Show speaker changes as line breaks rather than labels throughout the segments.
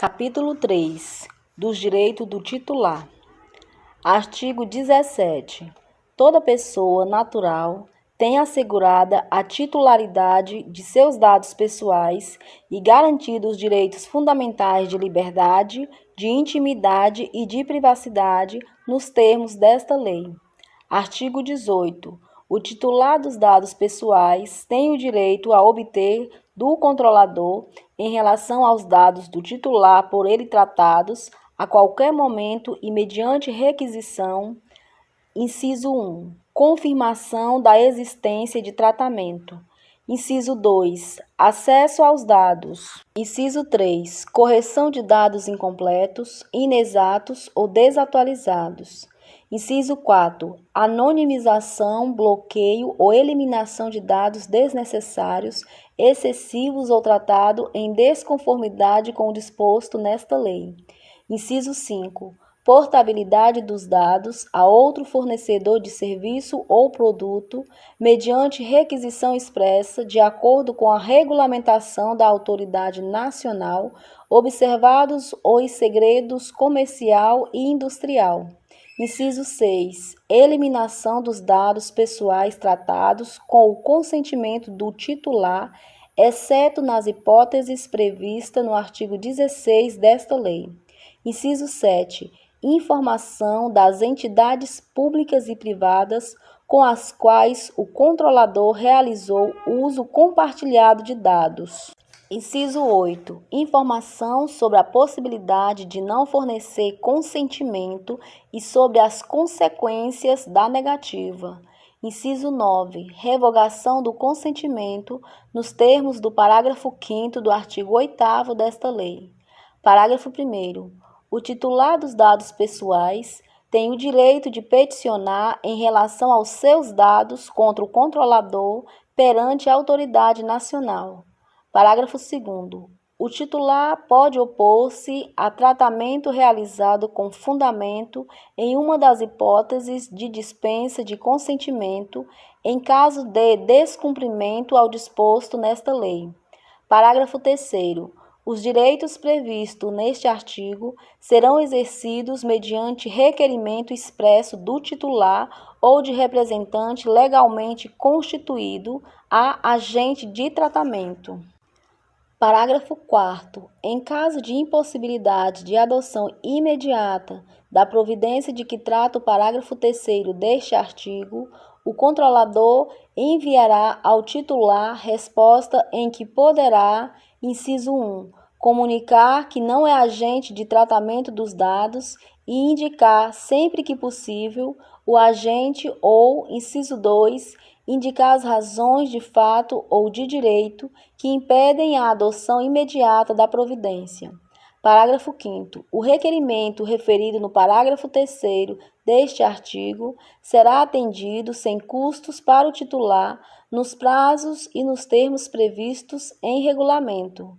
Capítulo 3 dos direitos do titular. Artigo 17. Toda pessoa natural tem assegurada a titularidade de seus dados pessoais e garantidos os direitos fundamentais de liberdade, de intimidade e de privacidade nos termos desta lei. Artigo 18. O titular dos dados pessoais tem o direito a obter do controlador, em relação aos dados do titular por ele tratados, a qualquer momento e mediante requisição. Inciso 1. Confirmação da existência de tratamento. Inciso 2. Acesso aos dados. Inciso 3. Correção de dados incompletos, inexatos ou desatualizados. Inciso 4. Anonimização, bloqueio ou eliminação de dados desnecessários, excessivos ou tratado em desconformidade com o disposto nesta lei. Inciso 5. Portabilidade dos dados a outro fornecedor de serviço ou produto, mediante requisição expressa, de acordo com a regulamentação da autoridade nacional, observados os segredos comercial e industrial. Inciso 6. Eliminação dos dados pessoais tratados com o consentimento do titular, exceto nas hipóteses previstas no artigo 16 desta lei. Inciso 7. Informação das entidades públicas e privadas com as quais o controlador realizou uso compartilhado de dados. Inciso 8. Informação sobre a possibilidade de não fornecer consentimento e sobre as consequências da negativa. Inciso 9. Revogação do consentimento nos termos do parágrafo 5º do artigo 8º desta lei. Parágrafo 1º. O titular dos dados pessoais tem o direito de peticionar em relação aos seus dados contra o controlador perante a autoridade nacional. Parágrafo 2º. O titular pode opor-se a tratamento realizado com fundamento em uma das hipóteses de dispensa de consentimento, em caso de descumprimento ao disposto nesta lei. Parágrafo 3º. Os direitos previstos neste artigo serão exercidos mediante requerimento expresso do titular ou de representante legalmente constituído a agente de tratamento. Parágrafo 4º. Em caso de impossibilidade de adoção imediata da providência de que trata o parágrafo 3º deste artigo, o controlador enviará ao titular resposta em que poderá, inciso 1, comunicar que não é agente de tratamento dos dados e indicar, sempre que possível, o agente ou, inciso 2, indicar as razões de fato ou de direito que impedem a adoção imediata da providência. Parágrafo 5º. O requerimento referido no parágrafo 3º deste artigo será atendido sem custos para o titular, nos prazos e nos termos previstos em regulamento.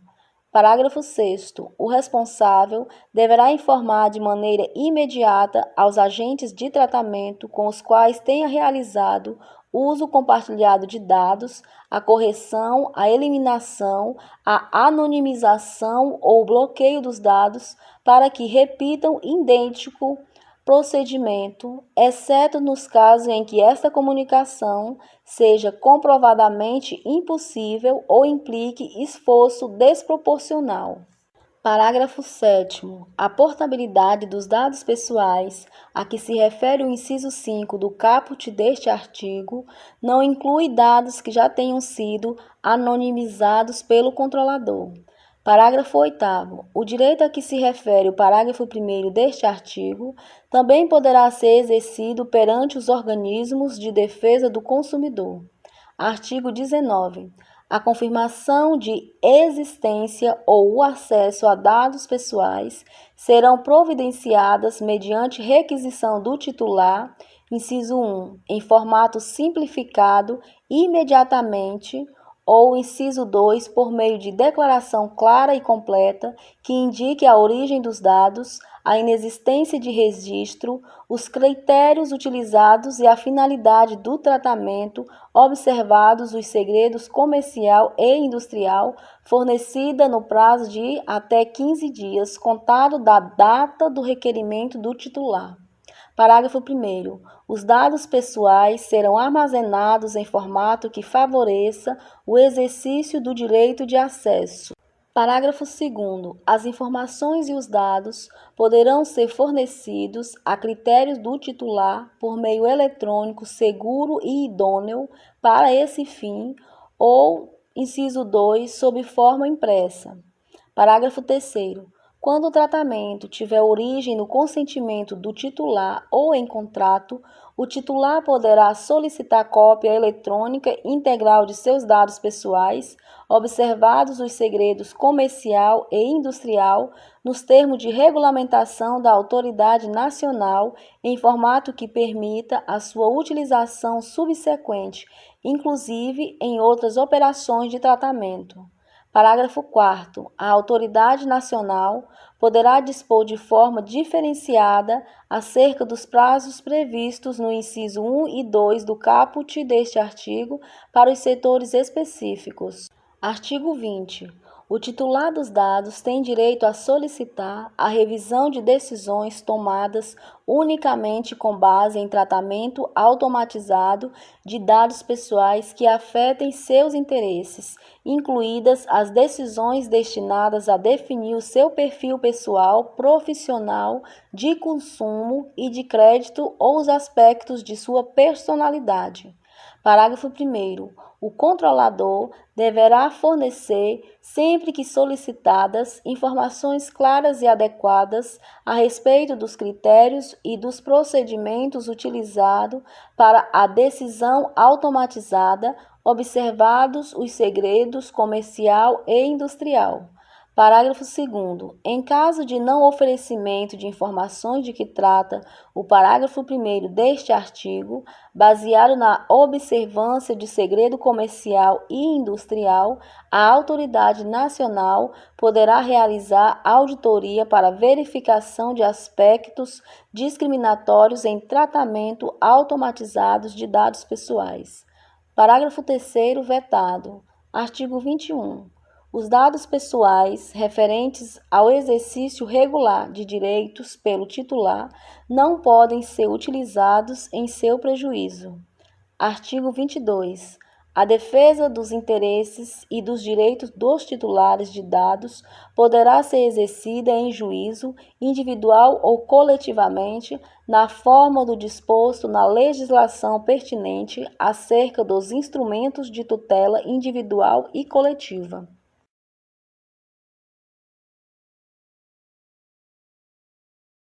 Parágrafo 6º. O responsável deverá informar de maneira imediata aos agentes de tratamento com os quais tenha realizado uso compartilhado de dados, a correção, a eliminação, a anonimização ou bloqueio dos dados para que repitam idêntico procedimento, exceto nos casos em que esta comunicação seja comprovadamente impossível ou implique esforço desproporcional. Parágrafo 7º. A portabilidade dos dados pessoais a que se refere o inciso 5 do caput deste artigo não inclui dados que já tenham sido anonimizados pelo controlador. Parágrafo 8º. O direito a que se refere o parágrafo 1º deste artigo também poderá ser exercido perante os organismos de defesa do consumidor. Artigo 19. A confirmação de existência ou o acesso a dados pessoais serão providenciadas mediante requisição do titular, inciso 1, em formato simplificado, imediatamente, ou inciso 2, por meio de declaração clara e completa que indique a origem dos dados, a inexistência de registro, os critérios utilizados e a finalidade do tratamento, observados os segredos comercial e industrial, fornecida no prazo de até 15 dias, contado da data do requerimento do titular. Parágrafo 1º. Os dados pessoais serão armazenados em formato que favoreça o exercício do direito de acesso. Parágrafo 2º. As informações e os dados poderão ser fornecidos a critérios do titular por meio eletrônico seguro e idôneo para esse fim ou, inciso 2, sob forma impressa. Parágrafo 3º. Quando o tratamento tiver origem no consentimento do titular ou em contrato, o titular poderá solicitar cópia eletrônica integral de seus dados pessoais, observados os segredos comercial e industrial, nos termos de regulamentação da autoridade nacional, em formato que permita a sua utilização subsequente, inclusive em outras operações de tratamento. Parágrafo 4º. A autoridade nacional poderá dispor de forma diferenciada acerca dos prazos previstos no inciso 1 e 2 do caput deste artigo para os setores específicos. Artigo 20. O titular dos dados tem direito a solicitar a revisão de decisões tomadas unicamente com base em tratamento automatizado de dados pessoais que afetem seus interesses, incluídas as decisões destinadas a definir o seu perfil pessoal, profissional, de consumo e de crédito ou os aspectos de sua personalidade. Parágrafo 1º. O controlador deverá fornecer, sempre que solicitadas, informações claras e adequadas a respeito dos critérios e dos procedimentos utilizados para a decisão automatizada, observados os segredos comercial e industrial. Parágrafo 2º. Em caso de não oferecimento de informações de que trata o parágrafo 1º deste artigo, baseado na observância de segredo comercial e industrial, a autoridade nacional poderá realizar auditoria para verificação de aspectos discriminatórios em tratamento automatizados de dados pessoais. Parágrafo 3º vetado. Artigo 21. Os dados pessoais referentes ao exercício regular de direitos pelo titular não podem ser utilizados em seu prejuízo. Artigo 22. A defesa dos interesses e dos direitos dos titulares de dados poderá ser exercida em juízo, individual ou coletivamente, na forma do disposto na legislação pertinente acerca dos instrumentos de tutela individual e coletiva.